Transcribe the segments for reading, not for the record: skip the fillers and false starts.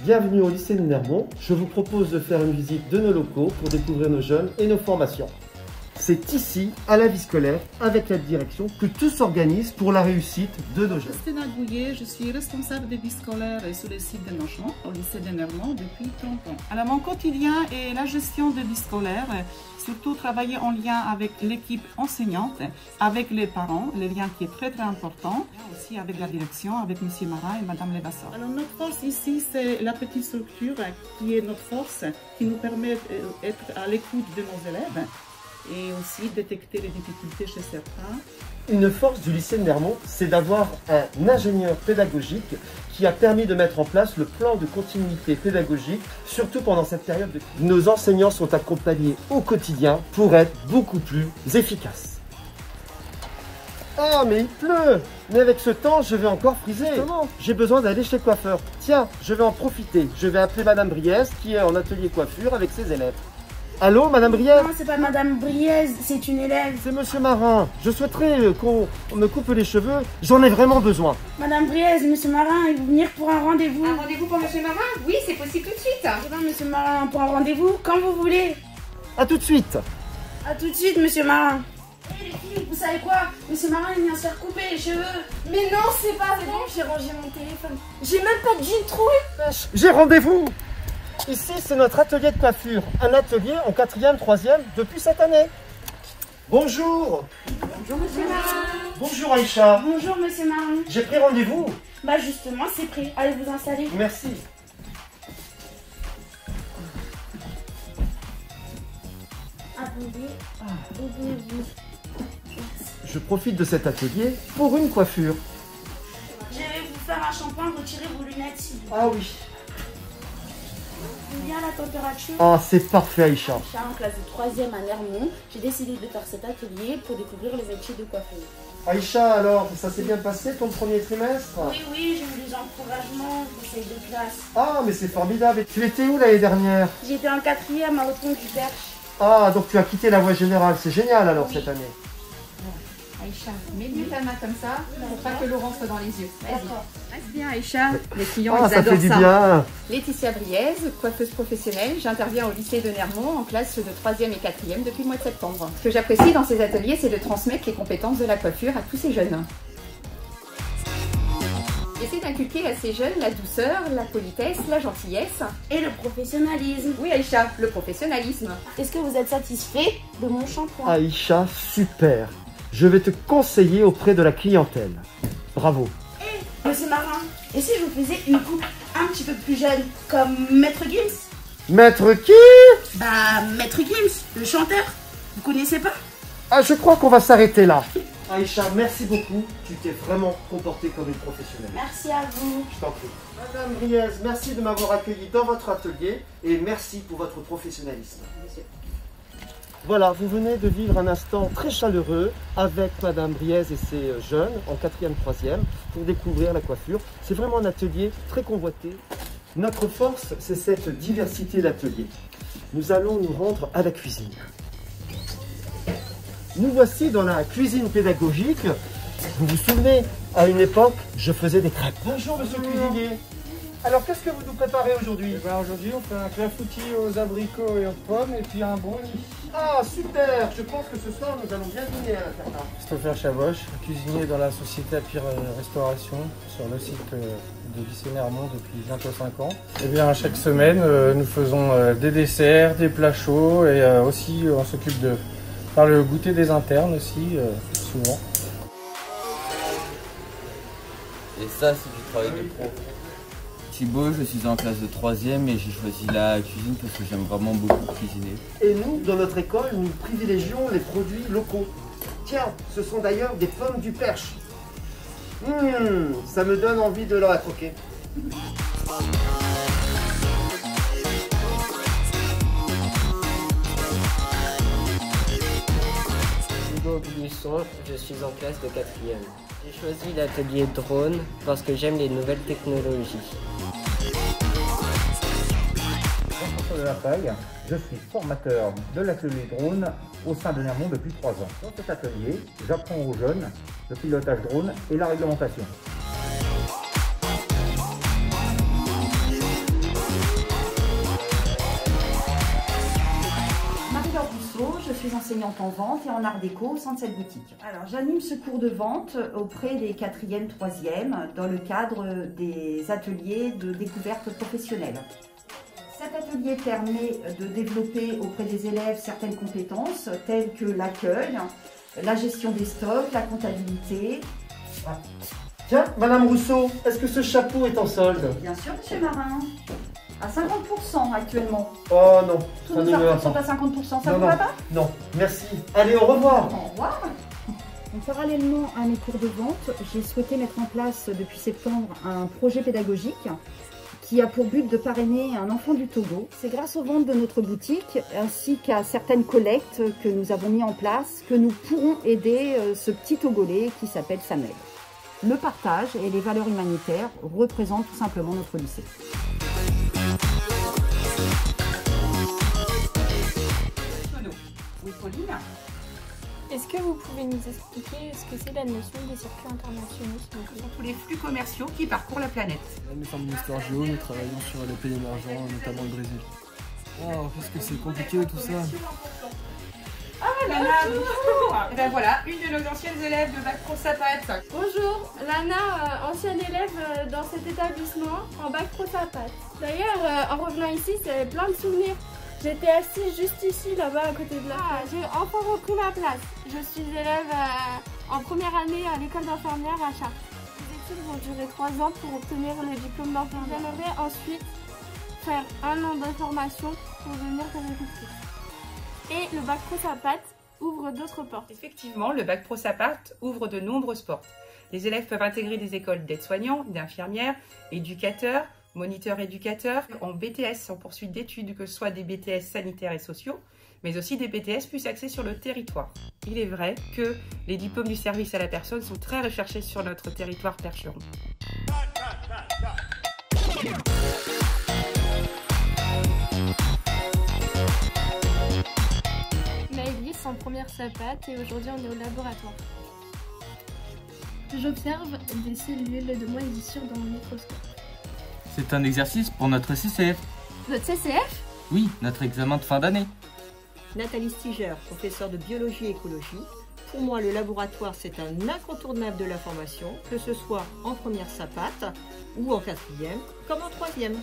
Bienvenue au lycée de Nermont. Je vous propose de faire une visite de nos locaux pour découvrir nos jeunes et nos formations. C'est ici, à la vie scolaire, avec la direction, que tout s'organise pour la réussite de nos jeunes. Christina Gouillet, je suis responsable de vie scolaire sur le site de Nogent, au lycée de Nermont, depuis 30 ans. Alors, mon quotidien est la gestion de vie scolaire, surtout travailler en lien avec l'équipe enseignante, avec les parents, le lien qui est très important, aussi avec la direction, avec M. Marin et Mme Levasseur. Alors, notre force ici, c'est la petite structure qui est notre force, qui nous permet d'être à l'écoute de nos élèves et aussi détecter les difficultés chez certains. Une force du lycée de Nermont, c'est d'avoir un ingénieur pédagogique qui a permis de mettre en place le plan de continuité pédagogique, surtout pendant cette période de crise. Nos enseignants sont accompagnés au quotidien pour être beaucoup plus efficaces. Ah, mais il pleut! Mais avec ce temps, je vais encore friser. J'ai besoin d'aller chez le coiffeur. Tiens, je vais en profiter. Je vais appeler Madame Briez qui est en atelier coiffure avec ses élèves. Allô, Madame Briez? Non, c'est pas Madame Briez, c'est une élève. C'est Monsieur Marin. Je souhaiterais qu'on me coupe les cheveux. J'en ai vraiment besoin. Madame Briez, Monsieur Marin, il veut venir pour un rendez-vous. Un rendez-vous pour Monsieur Marin? Oui, c'est possible tout de suite. Je vais Monsieur Marin pour un rendez-vous quand vous voulez. À tout de suite. À tout de suite, Monsieur Marin. Hé les filles, vous savez quoi? Monsieur Marin, il vient se faire couper les cheveux. Mais non, c'est pas bon, j'ai rangé mon téléphone. J'ai même pas de jean troué. J'ai rendez-vous. Ici, c'est notre atelier de coiffure. Un atelier en 4e, 3e depuis cette année. Bonjour. Bonjour, Monsieur Marin. Bonjour Aïcha. Bonjour, Monsieur Marin. J'ai pris rendez-vous. Bah justement, c'est prêt. Allez vous installer. Merci. Attendez. Aidez-vous. Je profite de cet atelier pour une coiffure. Je vais vous faire un shampoing, retirer vos lunettes s'il vous plaît. Ah oui. Bien la température. Ah, c'est parfait Aïcha. En classe de 3e à Nermont, j'ai décidé de faire cet atelier pour découvrir les métiers de coiffure. Aïcha, alors, ça s'est bien passé ton premier trimestre? Oui, j'ai eu des encouragements au conseil de classe. Ah, mais c'est formidable. Et tu étais où l'année dernière? J'étais en 4e à Haute-Pont du Perche. Ah, donc tu as quitté la voie générale. C'est génial alors cette année. Aïcha, mets mieux ta main comme ça, pour pas que l'eau rentre dans les yeux. Vas-y. Reste bien Aïcha, les clients Ah, ils ça adorent fait du ça. bien. Laetitia Briez, coiffeuse professionnelle, j'interviens au lycée de Nermont en classe de 3e et 4e depuis le mois de septembre. Ce que j'apprécie dans ces ateliers, c'est de transmettre les compétences de la coiffure à tous ces jeunes. J'essaie d'inculquer à ces jeunes la douceur, la politesse, la gentillesse. Et le professionnalisme. Oui Aïcha, le professionnalisme. Est-ce que vous êtes satisfait de mon shampoing? Aïcha, super. Je vais te conseiller auprès de la clientèle. Bravo. Monsieur Marin, et si je vous faisais une coupe un petit peu plus jeune, comme Maître Gims? Maître qui? Bah, Maître Gims, le chanteur. Vous connaissez pas? Ah, je crois qu'on va s'arrêter là. Aïcha, merci beaucoup. Tu t'es vraiment comportée comme une professionnelle. Merci à vous. Je t'en prie. Madame Briez, merci de m'avoir accueilli dans votre atelier et merci pour votre professionnalisme. Voilà, vous venez de vivre un instant très chaleureux avec Madame Briez et ses jeunes en 4e, 3e pour découvrir la coiffure. C'est vraiment un atelier très convoité. Notre force, c'est cette diversité d'ateliers. Nous allons nous rendre à la cuisine. Nous voici dans la cuisine pédagogique. Vous vous souvenez, à une époque, je faisais des crêpes. Bonjour, monsieur le cuisinier. Alors, qu'est-ce que vous nous préparez aujourd'hui? Aujourd'hui, on fait un clafoutis aux abricots et aux pommes et puis un brownie. Ah, super. Je pense que ce soir, nous allons bien dîner à l'internat. Christopher Chaboche, cuisinier dans la société Apire Restauration sur le site du lycée Nermont depuis bientôt 5 ans. Et bien, chaque semaine, nous faisons des desserts, des plats chauds et aussi on s'occupe de faire le goûter des internes aussi, souvent. Et ça, c'est du travail de pro. Thibaut, je suis en classe de 3e et j'ai choisi la cuisine parce que j'aime vraiment beaucoup cuisiner. Et nous, dans notre école, nous privilégions les produits locaux. Tiens, ce sont d'ailleurs des pommes du Perche. Ça me donne envie de leur croquer. Hugo Buisson, je suis en classe de 4e. J'ai choisi l'atelier drone parce que j'aime les nouvelles technologies. Jean-François Delapaille, je suis formateur de l'atelier drone au sein de Nermont depuis 3 ans. Dans cet atelier, j'apprends aux jeunes le pilotage drone et la réglementation. suis enseignante en vente et en art déco au sein de cette boutique. Alors, j'anime ce cours de vente auprès des 4e, 3e dans le cadre des ateliers de découverte professionnelle. Cet atelier permet de développer auprès des élèves certaines compétences telles que l'accueil, la gestion des stocks, la comptabilité. Ah. Tiens, Madame Rousseau, est-ce que ce chapeau est en solde? Bien sûr, Monsieur Marin. À 50% actuellement. Oh non, Tous ça nos ne me va articles sont pas. à 50%, ça Non, vous va pas? Non, merci. Allez, au revoir. Au revoir. Donc, parallèlement à mes cours de vente, j'ai souhaité mettre en place depuis septembre un projet pédagogique qui a pour but de parrainer un enfant du Togo. C'est grâce aux ventes de notre boutique ainsi qu'à certaines collectes que nous avons mis en place que nous pourrons aider ce petit Togolais qui s'appelle Samuel. Le partage et les valeurs humanitaires représentent tout simplement notre lycée. Oui, Pauline. Est-ce que vous pouvez nous expliquer ce que c'est la notion des circuits internationaux, s'il vous plaît? Tous les flux commerciaux qui parcourent la planète. Nous sommes l'histoire géo, nous travaillons sur les pays émergents, notamment le Brésil. Oh, qu'est-ce que c'est compliqué tout ça. Ah, Lana, bonjour. Et ben voilà, une de nos anciennes élèves de Bac Pro Sapate. Bonjour, Lana, ancienne élève dans cet établissement en Bac Pro Sapate. D'ailleurs, en revenant ici, c'est plein de souvenirs. J'étais assise juste ici, là-bas, à côté de la classe. J'ai enfin repris ma place. Je suis élève en première année à l'école d'infirmière à Chartres. Les études vont durer 3 ans pour obtenir le diplôme d'infirmière. J'aimerais ensuite faire 1 an de formation pour devenir agricultrice. Et le Bac Pro Sapate ouvre d'autres portes. Effectivement, le Bac Pro Sapate ouvre de nombreuses portes. Les élèves peuvent intégrer des écoles d'aides-soignants, d'infirmières, éducateurs, moniteurs éducateurs, en BTS, en poursuite d'études, que ce soit des BTS sanitaires et sociaux, mais aussi des BTS plus axés sur le territoire. Il est vrai que les diplômes du service à la personne sont très recherchés sur notre territoire percheron. Maëlys en première sapate et aujourd'hui on est au laboratoire. J'observe des cellules de moisissure dans mon microscope. C'est un exercice pour notre CCF. Votre CCF? Oui, notre examen de fin d'année. Nathalie Stiger, professeure de biologie et écologie. Pour moi, le laboratoire, c'est un incontournable de la formation, que ce soit en première sapate ou en 4e, comme en 3e.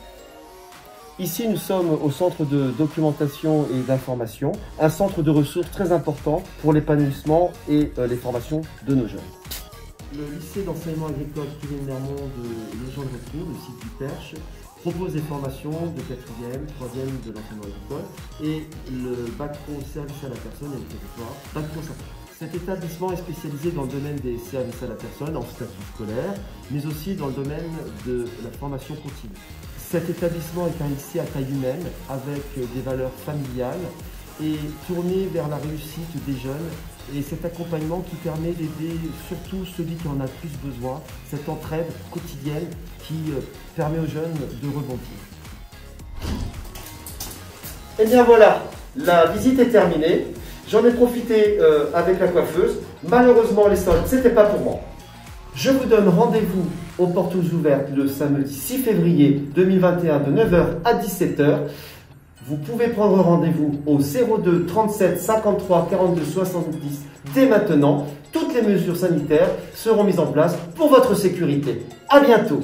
Ici, nous sommes au centre de documentation et d'information, un centre de ressources très important pour l'épanouissement et les formations de nos jeunes. Le lycée d'enseignement agricole Kivin-Lermont de Legendre-Retour, le site du Perche, propose des formations de 4e, 3e de l'enseignement agricole et le Bac Pro service à la personne et le territoire, Bac Pro Sapate. Cet établissement est spécialisé dans le domaine des services à la personne en statut scolaire, mais aussi dans le domaine de la formation continue. Cet établissement est un lycée à taille humaine avec des valeurs familiales et tourné vers la réussite des jeunes et cet accompagnement qui permet d'aider surtout celui qui en a plus besoin, cette entraide quotidienne qui permet aux jeunes de rebondir. Et bien voilà, la visite est terminée. J'en ai profité avec la coiffeuse. Malheureusement, les soldes, c'était pas pour moi. Je vous donne rendez-vous aux portes ouvertes le samedi 6 février 2021 de 9h à 17h. Vous pouvez prendre rendez-vous au 02 37 53 42 70 dès maintenant. Toutes les mesures sanitaires seront mises en place pour votre sécurité. À bientôt.